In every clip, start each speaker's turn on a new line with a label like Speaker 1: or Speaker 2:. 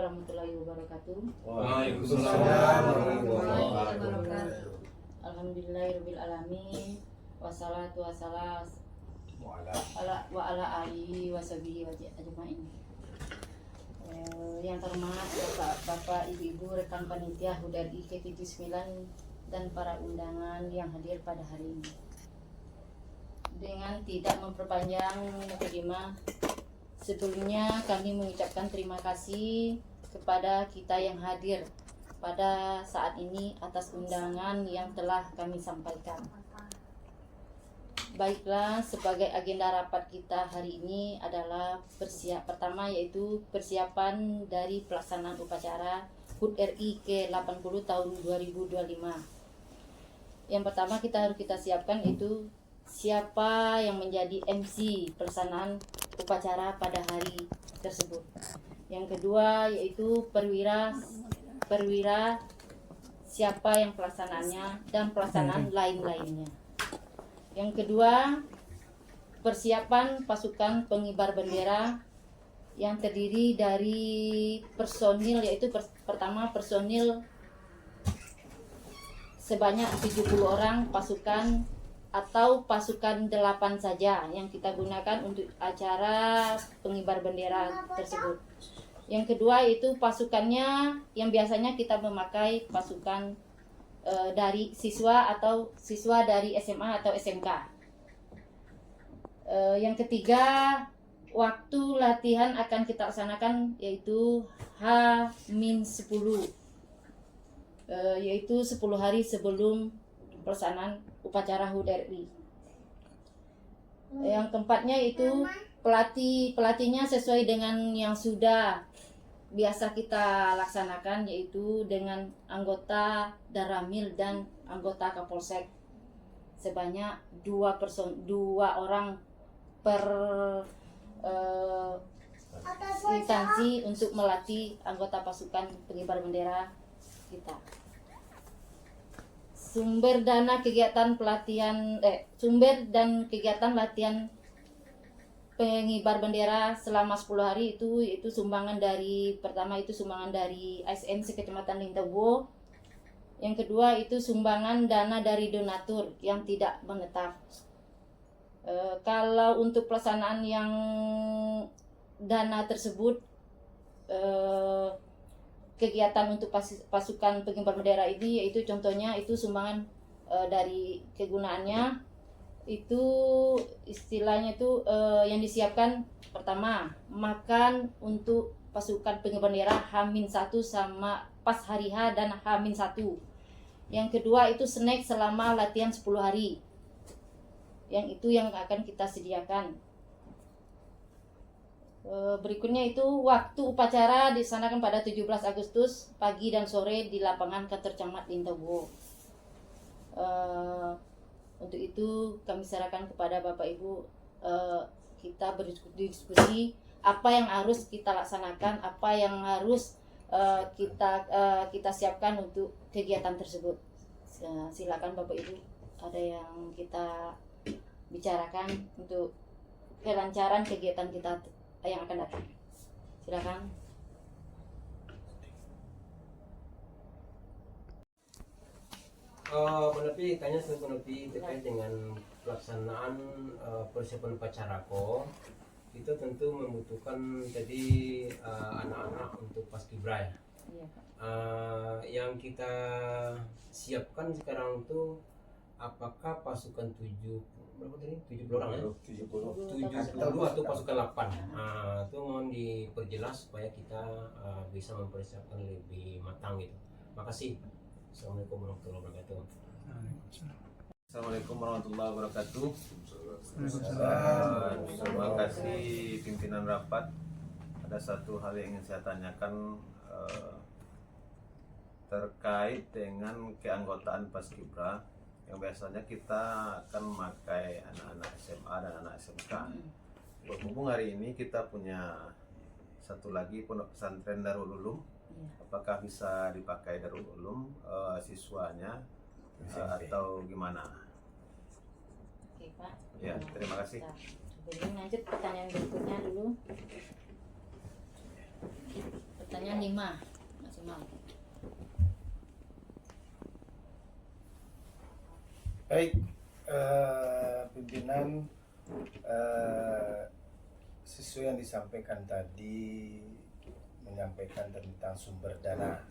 Speaker 1: warahmatullahi wabarakatuh.
Speaker 2: Waalaikumsalam warahmatullahi wabarakatuh.
Speaker 1: Alhamdulillahirabbil alamin. Wassalatu wassalam wa ala alihi washabihi ajmain. Yang terhormat Bapak, Ibu-ibu, rekan panitia HUT RI ke-79 dan para undangan yang hadir pada hari ini. Dengan tidak memperpanjang mukadimah, sebelumnya kami mengucapkan terima kasih kepada kita yang hadir pada saat ini atas undangan yang telah kami sampaikan. Baiklah, sebagai agenda rapat kita hari ini adalah pertama yaitu persiapan dari pelaksanaan upacara HUT RI ke-80 tahun 2025. Yang pertama kita siapkan itu siapa yang menjadi MC pelaksanaan upacara pada hari tersebut. Yang kedua yaitu perwira siapa yang pelaksanaannya dan pelaksanaan lain-lainnya. Yang kedua, persiapan pasukan pengibar bendera yang terdiri dari personil, yaitu pertama personil sebanyak 70 orang pasukan atau pasukan 8 saja yang kita gunakan untuk acara pengibar bendera tersebut. Yang kedua itu pasukannya yang biasanya kita memakai pasukan dari siswa dari SMA atau SMK. Yang ketiga, waktu latihan akan kita laksanakan yaitu H-10, yaitu 10 hari sebelum pelaksanaan upacara HUT RI. Yang keempatnya itu pelatihnya sesuai dengan yang sudah biasa kita laksanakan, yaitu dengan anggota Daramil dan anggota Kapolsek sebanyak 2 orang per instansi untuk melatih anggota pasukan pengibar bendera kita. Sumber dan kegiatan latihan pengibar bendera selama 10 hari itu sumbangan dari ASN sekecamatan Lintawo. Yang kedua itu sumbangan dana dari donatur yang tidak menetap. Kalau untuk pelaksanaan yang dana tersebut, kegiatan untuk pasukan pengibar bendera ini yaitu contohnya itu sumbangan dari kegunaannya itu istilahnya itu yang disiapkan pertama makan untuk pasukan pengibar bendera H-1 sama pas hari H dan H-1. Yang kedua itu snack selama latihan 10 hari. Yang itu yang akan kita sediakan. Berikutnya itu waktu upacara dilaksanakan pada 17 Agustus pagi dan sore di lapangan kantor camat Lintawo. Untuk itu kami serahkan kepada Bapak Ibu, kita berdiskusi apa yang harus kita laksanakan, apa yang harus kita siapkan untuk kegiatan tersebut. Silakan Bapak Ibu, ada yang kita bicarakan untuk kelancaran kegiatan kita yang akan datang. Silakan.
Speaker 2: Menepi tanya menepi terkait dengan pelaksanaan persiapan upacara itu tentu membutuhkan jadi anak-anak untuk paskibra.
Speaker 1: Iya.
Speaker 2: Yang kita siapkan sekarang itu apakah pasukan 70 orang ya? 70 atau pasukan 8. Itu mohon diperjelas supaya kita bisa mempersiapkan lebih matang gitu. Makasih. Assalamualaikum warahmatullahi wabarakatuh.
Speaker 3: Assalamualaikum warahmatullahi wabarakatuh. Terima kasih pimpinan rapat. Ada satu hal yang ingin saya tanyakan terkait dengan keanggotaan Paskibra yang biasanya kita akan memakai anak-anak SMA dan anak SMK. Berhubung hari ini kita punya satu lagi pondok pesantren Darul Ulum, apakah bisa dipakai Darul Ulum siswanya atau gimana?
Speaker 1: Oke Pak.
Speaker 3: Ya, terima kasih.
Speaker 1: Sebelum lanjut pertanyaan berikutnya dulu. Pertanyaan 5 maksimal.
Speaker 4: Baik, pimpinan, sesuai yang disampaikan tadi, menyampaikan tentang sumber dana.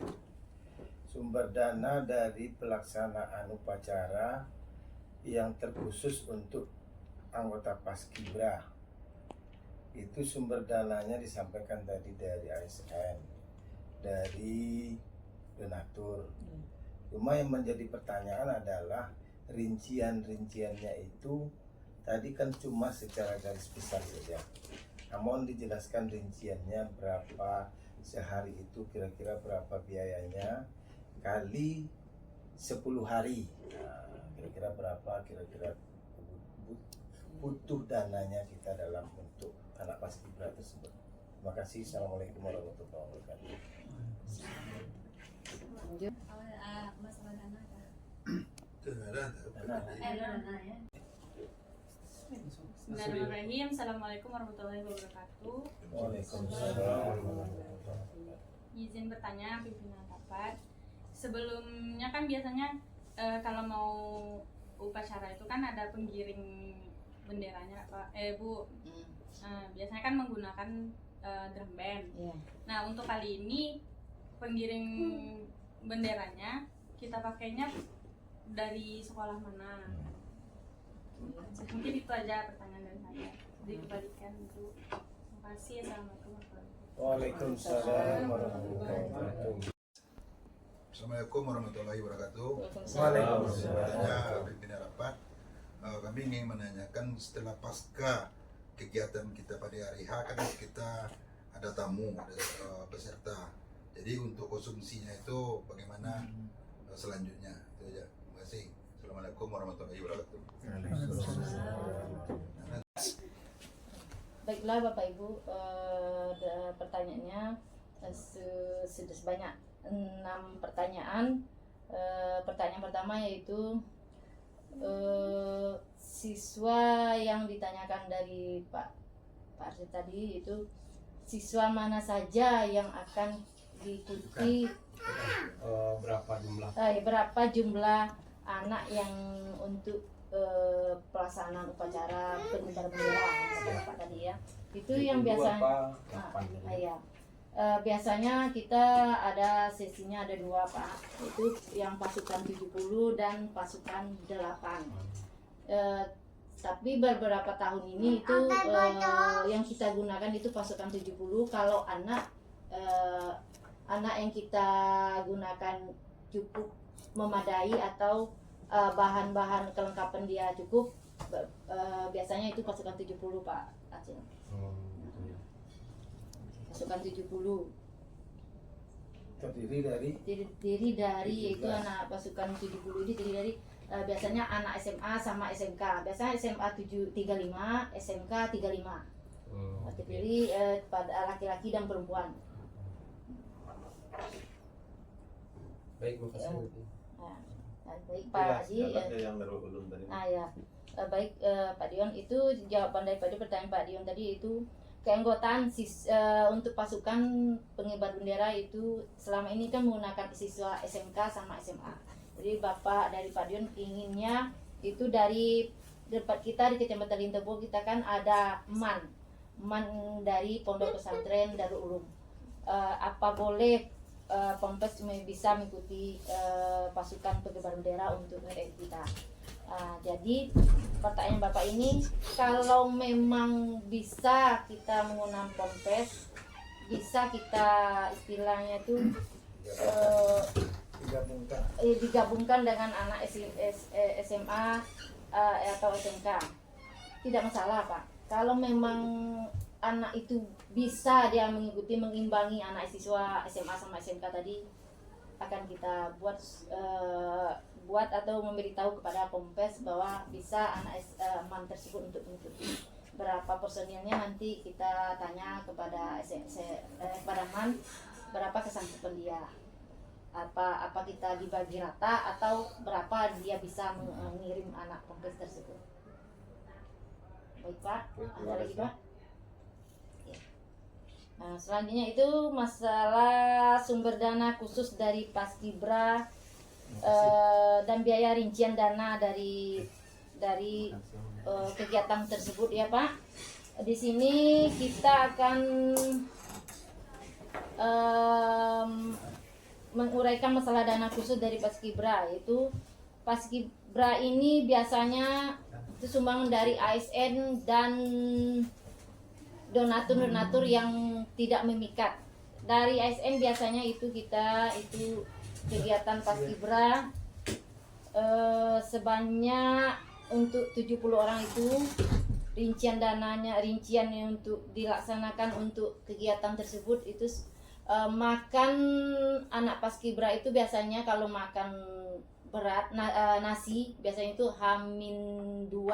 Speaker 4: Sumber dana dari pelaksanaan upacara yang terkhusus untuk anggota Paskibra. Itu sumber dananya disampaikan tadi dari ASN, dari donatur. Cuma yang menjadi pertanyaan adalah rincian-rinciannya itu tadi kan cuma secara garis besar saja. Namun dijelaskan rinciannya berapa sehari itu, kira-kira berapa biayanya kali 10 hari. Nah, kira-kira berapa kira-kira butuh dananya kita dalam untuk anak Paskibra tersebut. Terima kasih. Assalamualaikum warahmatullahi wabarakatuh.
Speaker 1: Lanjut.
Speaker 5: Masalah dana kah? Bismillahirrahmanirrahim. Assalamualaikum warahmatullahi wabarakatuh.
Speaker 4: Waalaikumsalam.
Speaker 5: Izin bertanya pimpinan rapat. Sebelumnya kan biasanya kalau mau upacara itu kan ada penggiring benderanya Pak, Bu. Biasanya kan menggunakan drum band.
Speaker 1: Iya.
Speaker 5: Nah, untuk kali ini penggiring benderanya kita pakainya dari sekolah mana? Mungkin itu aja pertanyaan dari saya. Dikembalikan itu. Terima kasih. Assalamualaikum warahmatullahi wabarakatuh.
Speaker 4: Waalaikumsalam warahmatullahi wabarakatuh.
Speaker 6: Assalamualaikum warahmatullahi wabarakatuh.
Speaker 4: Waalaikumsalam.
Speaker 6: Saya pimpinan rapat. Kami ingin menanyakan setelah pasca kegiatan kita pada hari H kan kita ada tamu, ada peserta. Jadi untuk konsumsinya itu bagaimana selanjutnya? Itu aja. Terima kasih. Assalamualaikum warahmatullahi wabarakatuh.
Speaker 1: Baiklah Bapak Ibu, pertanyaannya sudah sebanyak 6 pertanyaan. Pertanyaan pertama yaitu siswa yang ditanyakan dari Pak Arsyad tadi itu siswa mana saja yang akan diikuti, berapa jumlah anak yang untuk pelaksanaan upacara pengibar bendera Pak tadi ya. Itu yang biasanya biasanya kita ada sesinya ada 2 Pak, itu yang pasukan 70 dan pasukan 8. Tapi beberapa tahun ini itu yang kita gunakan itu pasukan 70. Kalau anak yang kita gunakan cukup memadai atau bahan-bahan kelengkapan dia cukup, biasanya itu pasukan 70 Pak Aceh. Pasukan 70 terdiri dari yaitu anak pasukan 70 ini terdiri dari biasanya anak SMA sama SMK. Biasanya SMA 35, SMK 35. Terdiri pada laki-laki dan perempuan.
Speaker 2: Baik, makasih.
Speaker 1: Baik Pak Haji.
Speaker 3: Yang berulun tadi.
Speaker 1: Ya. Baik Pak Dion, itu jawaban daripada pertanyaan Pak Dion tadi itu keanggotaan untuk pasukan pengibar bendera itu selama ini kan menggunakan siswa SMK sama SMA. Jadi Bapak dari Pak Dion inginnya itu dari tempat kita di Kecamatan Lintebo kita kan ada man dari Pondok Pesantren Darul Ulum. Apa boleh Pompes bisa mengikuti pasukan pengibar bendera untuk kita? Jadi pertanyaan Bapak ini, kalau memang bisa kita menggunakan Pompes, bisa kita istilahnya itu digabungkan dengan anak SMA atau SMK, tidak masalah Pak. Kalau memang anak itu bisa dia mengikuti mengimbangi anak siswa SMA sama SMK tadi, akan kita buat atau memberitahu kepada Pompes bahwa bisa anak MAN tersebut untuk mengikuti. Berapa personilnya nanti kita tanya kepada kepada MAN berapa kesanggupan dia. Apa kita dibagi rata atau berapa dia bisa mengirim anak Pompes tersebut. Baik Pak, ada lagi Pak? Ya. Nah, selanjutnya itu masalah sumber dana khusus dari Paskibra dan biaya rincian dana dari kegiatan tersebut ya Pak. Di sini kita akan menguraikan masalah dana khusus dari Paskibra, yaitu Paskibra ini biasanya itu sumbangan dari ASN dan donatur yang tidak memikat. Dari ASN biasanya itu kegiatan Paskibra sebanyak untuk 70 orang itu rincian yang untuk dilaksanakan untuk kegiatan tersebut itu makan anak Paskibra itu biasanya kalau makan berat nasi biasanya itu H-2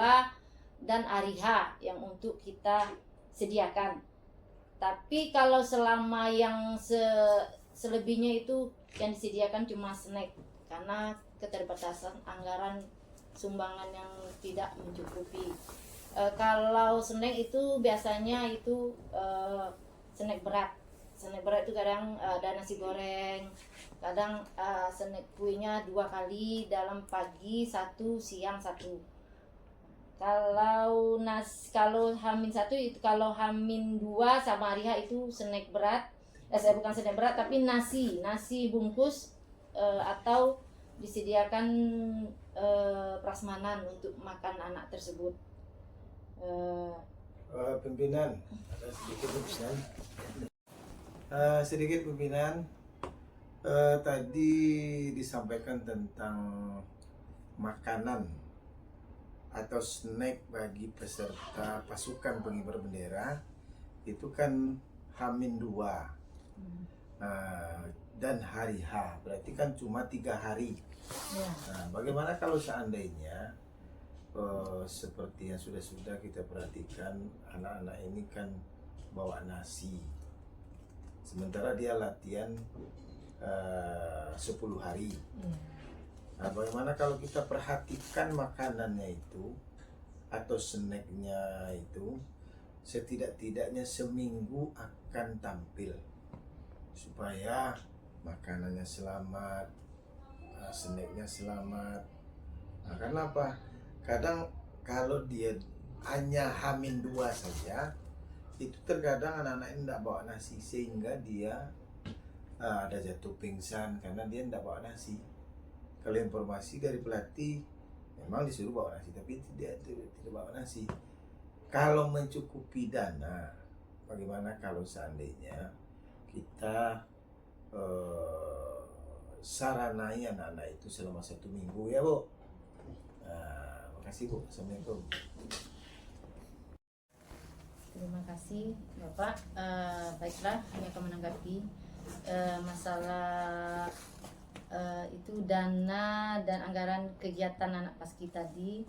Speaker 1: dan hari H yang untuk kita sediakan. Tapi kalau selama yang selebihnya itu yang disediakan cuma snack karena keterbatasan anggaran sumbangan yang tidak mencukupi. Kalau snack itu biasanya itu snack berat. Snack berat itu kadang ada nasi goreng, kadang snack kuenya 2 kali dalam pagi 1, siang 1. Kalau H-1 itu, kalau H-2 sama hari H itu snack berat. Bukan snack berat tapi nasi bungkus atau disediakan prasmanan untuk makan anak tersebut.
Speaker 4: Pimpinan, ada sedikit pimpinan. Tadi disampaikan tentang makanan atau snack bagi peserta pasukan pengibar bendera itu kan H-2 dan hari H, berarti kan cuma 3 hari. Nah, bagaimana kalau seandainya seperti yang sudah kita perhatikan, anak-anak ini kan bawa nasi, sementara dia latihan 10 hari. Nah, bagaimana kalau kita perhatikan makanannya itu atau snacknya itu setidak-tidaknya seminggu akan tampil supaya makanannya selamat, snacknya selamat. Nah, karena apa? Kadang kalau dia hanya H-2 saja, itu terkadang anak-anak ini tidak bawa nasi sehingga dia ada jatuh pingsan karena dia tidak bawa nasi. Kalau informasi dari pelatih memang disuruh bawa nasi, tapi tidak bawa nasi. Kalau mencukupi dana, bagaimana kalau seandainya kita saranai anak-anak itu selama 1 minggu ya Bu? Nah, makasih Bu. Assalamualaikum.
Speaker 1: Terima kasih Bapak. Baiklah, kami akan menanggapi masalah itu dana dan anggaran kegiatan anak paski tadi,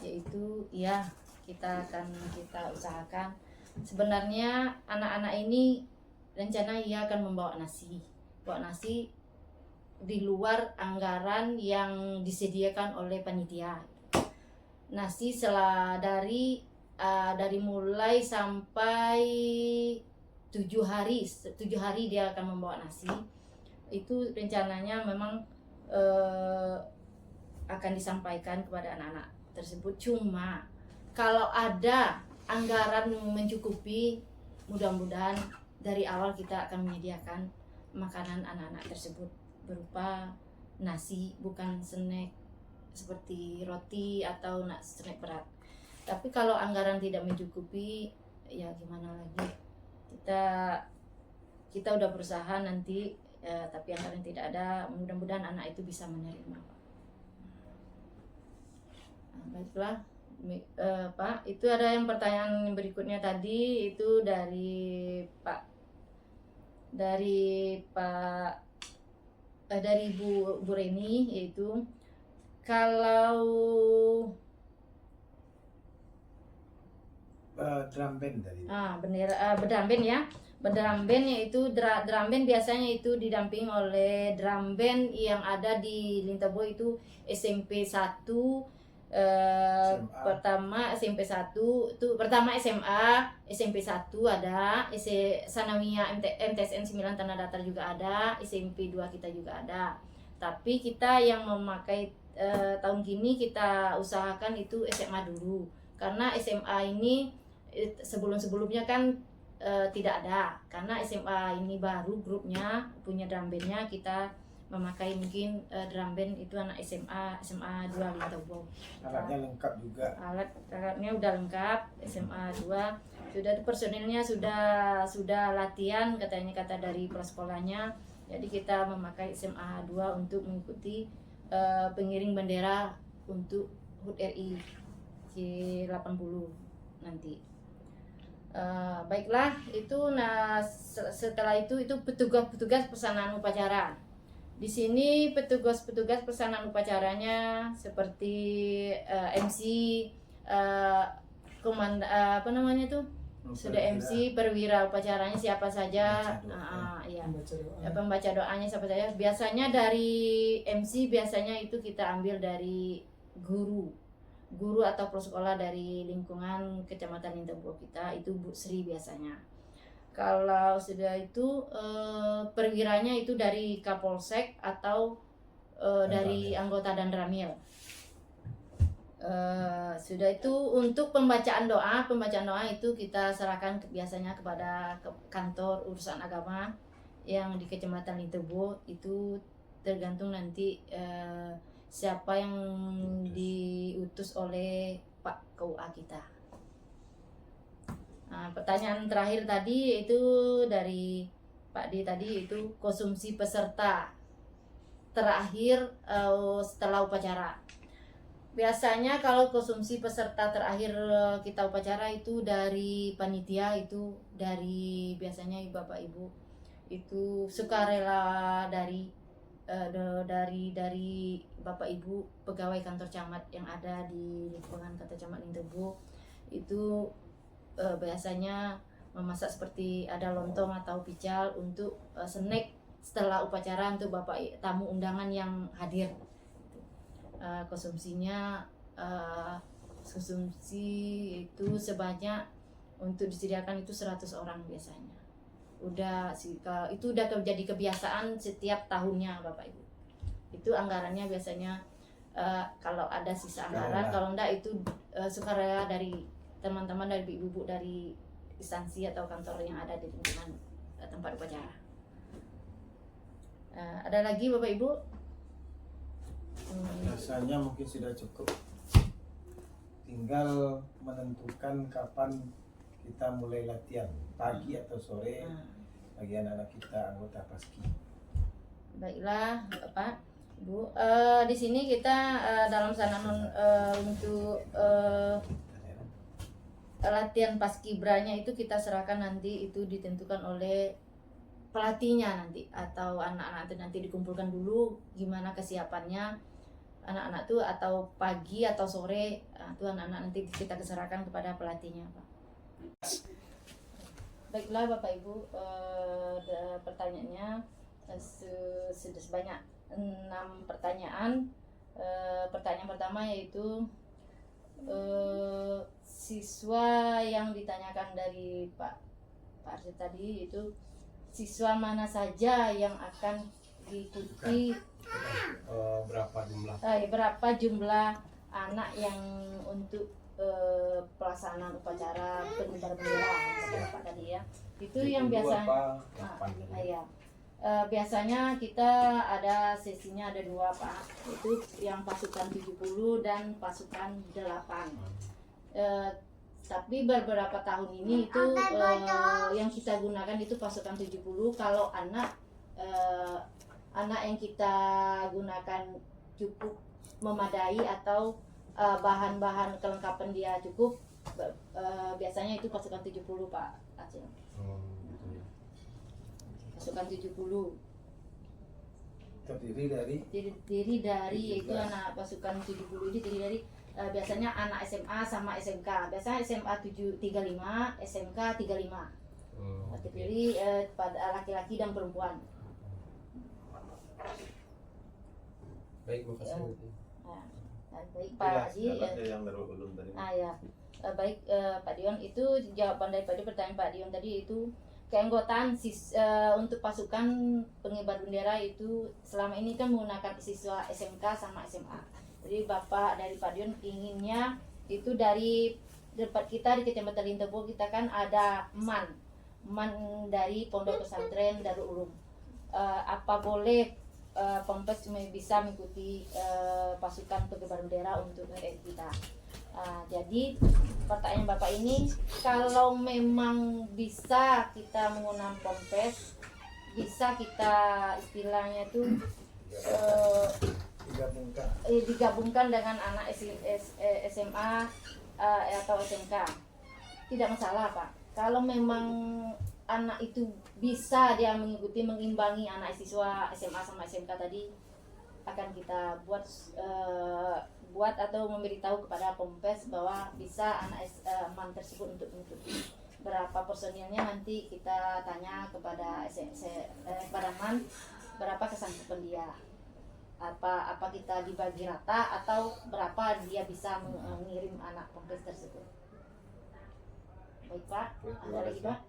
Speaker 1: yaitu ya kita usahakan. Sebenarnya anak-anak ini rencana akan membawa nasi di luar anggaran yang disediakan oleh panitia. Nasi dari mulai sampai 7 hari dia akan membawa nasi. Itu rencananya memang akan disampaikan kepada anak-anak tersebut. Cuma kalau ada anggaran mencukupi, mudah-mudahan dari awal kita akan menyediakan makanan anak-anak tersebut berupa nasi, bukan snack seperti roti atau snack berat. Tapi kalau anggaran tidak mencukupi, ya gimana lagi? Kita udah berusaha nanti, tapi anggaran tidak ada. Mudah-mudahan anak itu bisa menerima, Pak. Nah, baiklah, Pak. Itu ada yang pertanyaan berikutnya tadi itu dari Bu Reni, yaitu kalau
Speaker 4: drum band tadi.
Speaker 1: Drum band ya. Drum band yaitu drum band biasanya itu didampingi oleh drum band yang ada di Lintaboh, itu SMP 1
Speaker 4: SMA.
Speaker 1: Pertama SMP 1 itu pertama SMA, SMP 1 ada, Sanawiyah MTSN 9 Tanah Datar juga ada, SMP 2 kita juga ada. Tapi kita yang memakai tahun gini kita usahakan itu SMA dulu. Karena SMA ini sebelum-sebelumnya kan tidak ada. Karena SMA ini baru grupnya, punya drum bandnya, kita memakai mungkin drum band itu anak SMA 2 Lintobo.
Speaker 4: Alatnya lengkap juga.
Speaker 1: Alatnya udah lengkap, SMA 2 sudah, personilnya sudah latihan kata dari prasekolahnya. Jadi kita memakai SMA 2 untuk mengikuti pengiring bendera untuk HUT RI C80 nanti. Baiklah, itu setelah itu petugas pelaksanaan upacara. Di sini petugas pelaksanaan upacaranya seperti MC, sudah MC, perwira upacaranya siapa saja, pembaca doanya siapa saja. Biasanya dari MC itu kita ambil dari guru atau prasekolah dari lingkungan Kecamatan Lintobo kita, itu Bu Sri biasanya. Kalau sudah itu perwiranya itu dari Kapolsek atau dari anggota dan Ramil. Sudah itu untuk pembacaan doa itu kita serahkan biasanya kepada kantor urusan agama yang di Kecamatan Lintobo. Itu tergantung nanti siapa yang diutus oleh Pak KUA kita. Nah, pertanyaan terakhir tadi itu dari Pak D tadi, itu konsumsi peserta terakhir setelah upacara. Biasanya kalau konsumsi peserta terakhir kita upacara itu dari panitia, itu dari biasanya Bapak Ibu itu sukarela dari Bapak Ibu pegawai kantor camat yang ada di lingkungan kota Camat Lintobo. Itu biasanya memasak seperti ada lontong atau pical untuk snack setelah upacara untuk Bapak tamu undangan yang hadir. Konsumsi itu sebanyak untuk disediakan itu 100 orang biasanya. Itu udah jadi kebiasaan setiap tahunnya Bapak Ibu. Itu anggarannya biasanya kalau ada sisa anggaran, kalau enggak itu sukarela dari teman-teman, dari ibu-ibu dari instansi atau kantor yang ada di lingkungan tempat upacara. Ada lagi Bapak Ibu?
Speaker 4: Rasanya mungkin sudah cukup. Tinggal menentukan kapan kita mulai latihan, pagi atau sore, bagi anak-anak kita anggota Paski.
Speaker 1: Baiklah Bapak Ibu, di sini kita dalam sanaan untuk latihan paskibranya itu kita serahkan nanti, itu ditentukan oleh pelatihnya nanti, atau anak-anak itu nanti dikumpulkan dulu gimana kesiapannya anak-anak tuh, atau pagi atau sore itu anak-anak nanti kita serahkan kepada pelatihnya Pak. Baiklah Bapak Ibu, pertanyaannya sudah sebanyak 6 pertanyaan. Pertanyaan pertama yaitu siswa yang ditanyakan dari Pak Arsyad tadi, itu siswa mana saja yang akan diikuti, berapa jumlah anak yang untuk pelaksanaan upacara pengibar bendera Bapak tadi ya. Itu yang biasanya biasanya kita ada sesinya ada 2 Pak, itu yang pasukan 70 dan pasukan 8. Tapi beberapa tahun ini itu yang kita gunakan itu pasukan 70. Kalau anak yang kita gunakan cukup memadai atau bahan-bahan kelengkapan dia cukup, biasanya itu pasukan 70 Pak Acil. Pasukan 70 terdiri dari itu anak pasukan 70 ini terdiri dari biasanya anak SMA sama SMK. Biasanya SMA 35, SMK 35. Terdiri pada laki-laki dan perempuan.
Speaker 2: Baik, makasih.
Speaker 1: Baik Pak Haji.
Speaker 3: yang belum tadi.
Speaker 1: Ya. Baik Pak Dion, itu jawaban daripada pertanyaan Pak Dion tadi. Itu keanggotaan untuk pasukan pengibar bendera itu selama ini kan menggunakan siswa SMK sama SMA. Jadi Bapak dari Pak Dion inginnya itu dari tempat kita di Kecamatan Lintebo, kita kan ada man dari Pondok Pesantren Darul Ulum. Apa boleh Pompes bisa mengikuti pasukan pengibar bendera untuk kita? Jadi pertanyaan Bapak ini, kalau memang bisa kita menggunakan Pompes, bisa kita istilahnya itu digabungkan dengan anak SMA atau SMK, tidak masalah Pak. Kalau memang anak itu bisa dia mengikuti, mengimbangi anak siswa SMA sama SMK tadi, akan kita buat atau memberitahu kepada Pompes bahwa bisa anak man tersebut untuk mengikuti. Berapa personilnya nanti kita tanya kepada kepada man, berapa kesanggupan dia. Apa kita dibagi rata atau berapa dia bisa mengirim anak Pompes tersebut. Baik Pak, ada lagi Pak?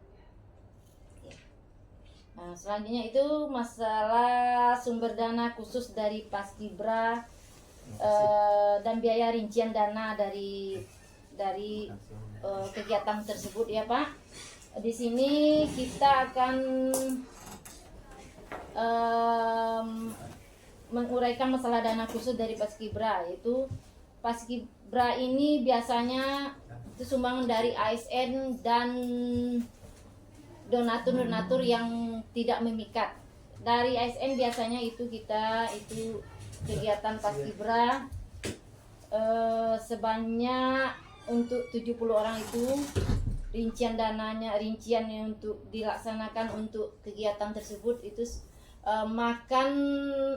Speaker 1: Nah, selanjutnya itu masalah sumber dana khusus dari Paskibra dan biaya rincian dana dari kegiatan tersebut ya Pak. Di sini kita akan menguraikan masalah dana khusus dari Paskibra, yaitu Paskibra ini biasanya itu sumbangan dari ASN dan donatur yang tidak memikat. Dari ASN biasanya itu kegiatan Paskibra sebanyak untuk 70 orang itu rincian yang untuk dilaksanakan untuk kegiatan tersebut itu makan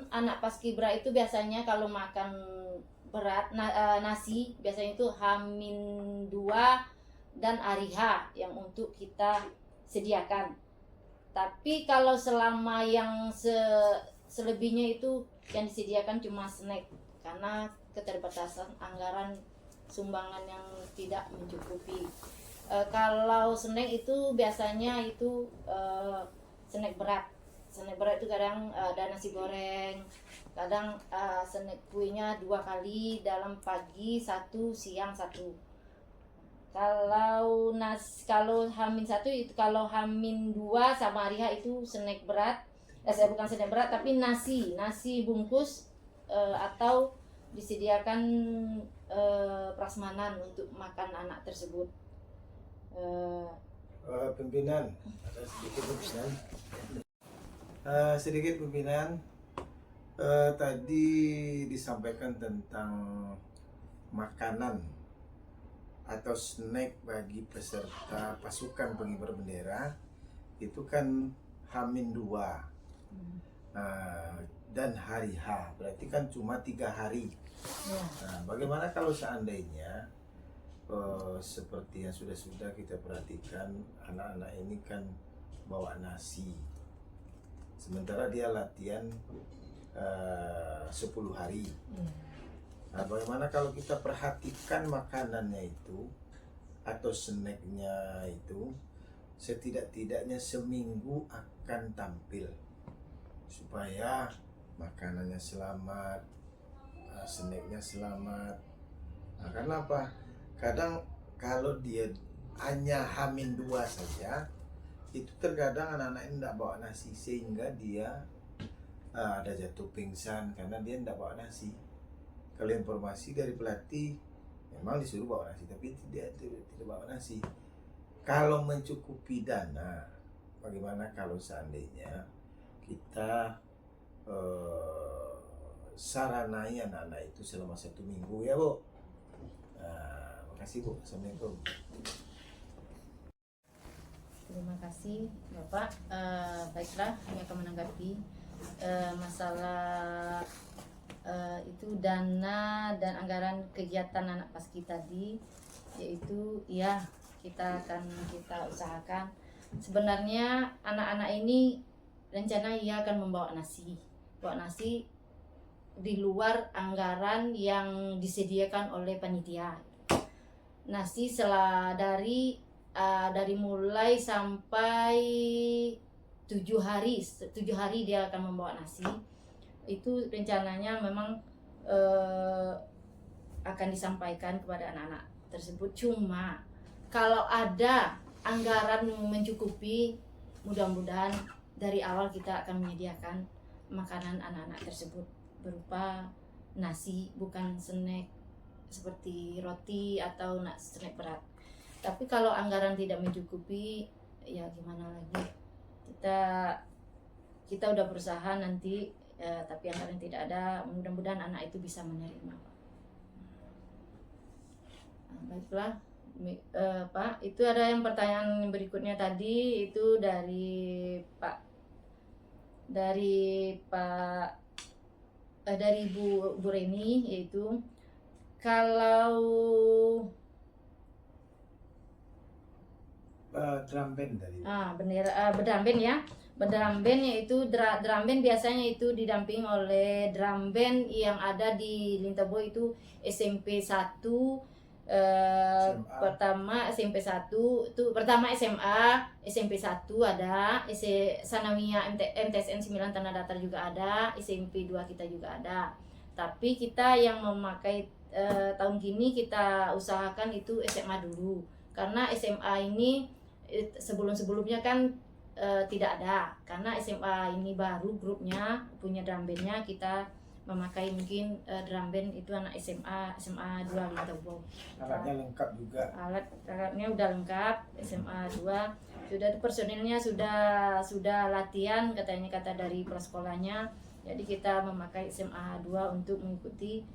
Speaker 1: anak Paskibra itu biasanya kalau makan berat nasi biasanya itu H-2 dan hari H yang untuk kita sediakan. Tapi kalau selama yang selebihnya itu yang disediakan cuma snack karena keterbatasan anggaran sumbangan yang tidak mencukupi. Kalau snack itu biasanya itu snack berat. Snack berat itu kadang ada nasi goreng, kadang snack kuenya 2 kali dalam pagi 1, siang 1. Kalau H-1 itu, kalau H-2 sama hari H itu snack berat. Bukan snack berat tapi nasi bungkus atau disediakan prasmanan untuk makan anak tersebut.
Speaker 4: Pimpinan, sedikit pimpinan. Tadi disampaikan tentang makanan atau snack bagi peserta pasukan pengibar bendera itu kan H-2 dan hari H, berarti kan cuma 3 hari. Nah, bagaimana kalau seandainya seperti yang sudah kita perhatikan, anak-anak ini kan bawa nasi, sementara dia latihan 10 hari. Nah, bagaimana kalau kita perhatikan makanannya itu atau snacknya itu setidak-tidaknya seminggu akan tampil supaya makanannya selamat, snacknya selamat. Nah, karena apa? Kadang kalau dia hanya H-2 saja, itu terkadang anak-anak ini tidak bawa nasi sehingga dia ada jatuh pingsan karena dia tidak bawa nasi. Kalau informasi dari pelatih memang disuruh bawa nasi tapi tidak bawa nasi. Kalau mencukupi dana, bagaimana kalau seandainya kita saranai anak-anak itu selama 1 minggu ya Bu. Nah, makasih Bu. Assalamualaikum.
Speaker 1: Terima kasih Bapak. Baiklah, kami akan menanggapi masalah itu dana dan anggaran kegiatan anak paski tadi, yaitu ya kita usahakan. Sebenarnya anak-anak ini rencana ia akan membawa nasi di luar anggaran yang disediakan oleh panitia. Nasi dari mulai sampai 7 hari dia akan membawa nasi. Itu rencananya memang akan disampaikan kepada anak-anak tersebut. Cuma kalau ada anggaran mencukupi, mudah-mudahan dari awal kita akan menyediakan makanan anak-anak tersebut berupa nasi, bukan snack seperti roti atau snack berat. Tapi kalau anggaran tidak mencukupi, ya gimana lagi, kita udah berusaha nanti, tapi anggaran tidak ada, mudah-mudahan anak itu bisa menerima, Pak. Baiklah, Pak, itu ada yang pertanyaan berikutnya tadi itu dari Bu Reni, yaitu kalau
Speaker 4: drum band tadi.
Speaker 1: drum band ya. Drum band yaitu drum band biasanya itu didampingi oleh drum band yang ada di Lintaboh, itu SMP 1, pertama SMP 1 itu pertama SMA, SMP 1 ada, Sanawiyah MTSN 9 Tanah Datar juga ada, SMP 2 kita juga ada. Tapi kita yang memakai tahun ini kita usahakan itu SMA dulu, karena SMA ini sebelumnya kan tidak ada, karena SMA ini baru grupnya punya drum bandnya, kita memakai mungkin drum band itu anak SMA 2 Lintaboh.
Speaker 4: Alatnya lengkap juga.
Speaker 1: Alatnya udah lengkap, SMA 2 sudah, personilnya sudah latihan, kata dari prasekolahnya. Jadi kita memakai SMA 2 untuk mengikuti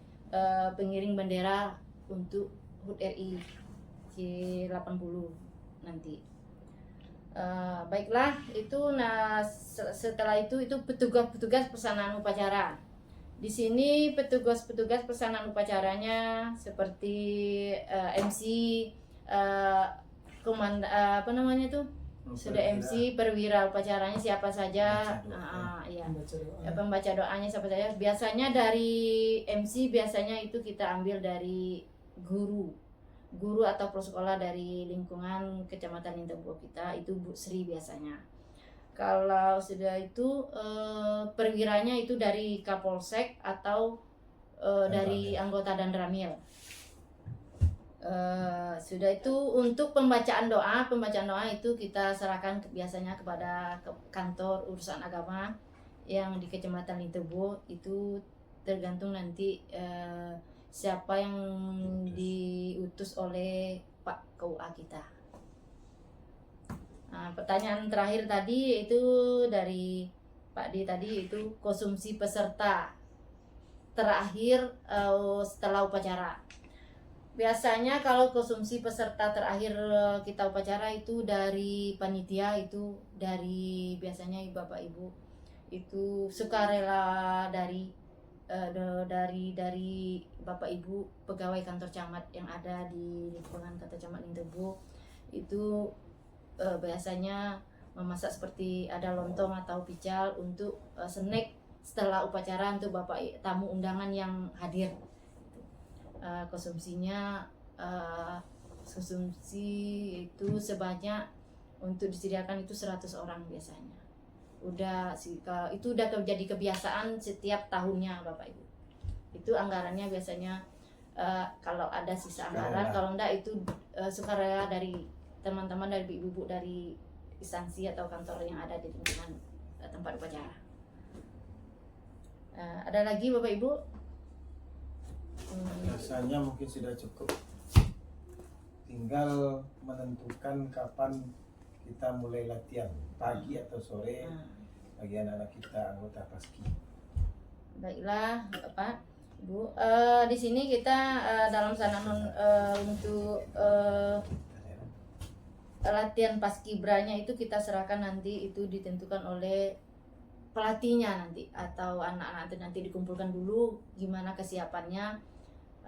Speaker 1: pengiring bendera untuk HUT RI C80 nanti. Baiklah, itu setelah itu petugas pelaksanaan upacara. Di sini petugas pelaksanaan upacaranya seperti MC, sudah MC, perwira upacaranya siapa saja, pembaca doanya siapa saja. Biasanya dari MC biasanya itu kita ambil dari guru atau prasekolah dari lingkungan Kecamatan Lintaboh kita, itu Bu Sri biasanya. Kalau sudah itu perwiranya itu dari Kapolsek atau dari anggota dan Ramil. Sudah itu untuk pembacaan doa itu kita serahkan biasanya kepada kantor urusan agama yang di Kecamatan Lintaboh. Itu tergantung nanti siapa yang diutus oleh Pak KUA kita. Nah, pertanyaan terakhir tadi itu dari Pak D tadi, itu konsumsi peserta terakhir setelah upacara. Biasanya kalau konsumsi peserta terakhir kita upacara itu dari panitia, itu dari biasanya Bapak Ibu itu sukarela dari Bapak Ibu pegawai kantor camat yang ada di lingkungan kata Camat Lintaboh. Itu biasanya memasak seperti ada lontong atau pical untuk snack setelah upacara untuk Bapak tamu undangan yang hadir. Konsumsi itu sebanyak untuk disediakan itu 100 orang biasanya. Itu udah jadi kebiasaan setiap tahunnya Bapak Ibu. Itu anggarannya biasanya kalau ada sisa anggaran, kalau enggak itu sukarela dari teman-teman, dari ibu-ibu dari instansi atau kantor yang ada di lingkungan tempat upacara. Ada lagi Bapak Ibu?
Speaker 4: Rasanya mungkin sudah cukup. Tinggal menentukan kapan kita mulai latihan, pagi atau sore bagi anak-anak kita anggota Paski.
Speaker 1: Baiklah Bapak Ibu, di sini kita dalam Sananon untuk latihan paskibranya itu kita serahkan nanti, itu ditentukan oleh pelatihnya nanti, atau anak-anak itu nanti dikumpulkan dulu gimana kesiapannya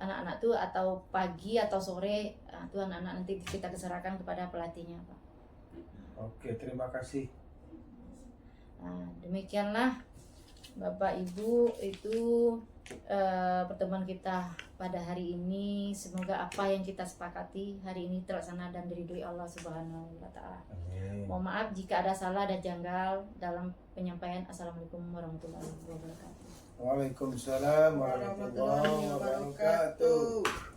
Speaker 1: anak-anak tuh, atau pagi atau sore itu anak-anak nanti kita serahkan kepada pelatihnya Pak.
Speaker 4: Oke, terima kasih.
Speaker 1: Nah, demikianlah Bapak Ibu, itu pertemuan kita pada hari ini. Semoga apa yang kita sepakati hari ini terlaksana dan diridhoi Allah Subhanahu wa taala. Mohon maaf jika ada salah dan janggal dalam penyampaian. Assalamualaikum warahmatullahi wabarakatuh.
Speaker 4: Waalaikumsalam warahmatullahi wabarakatuh.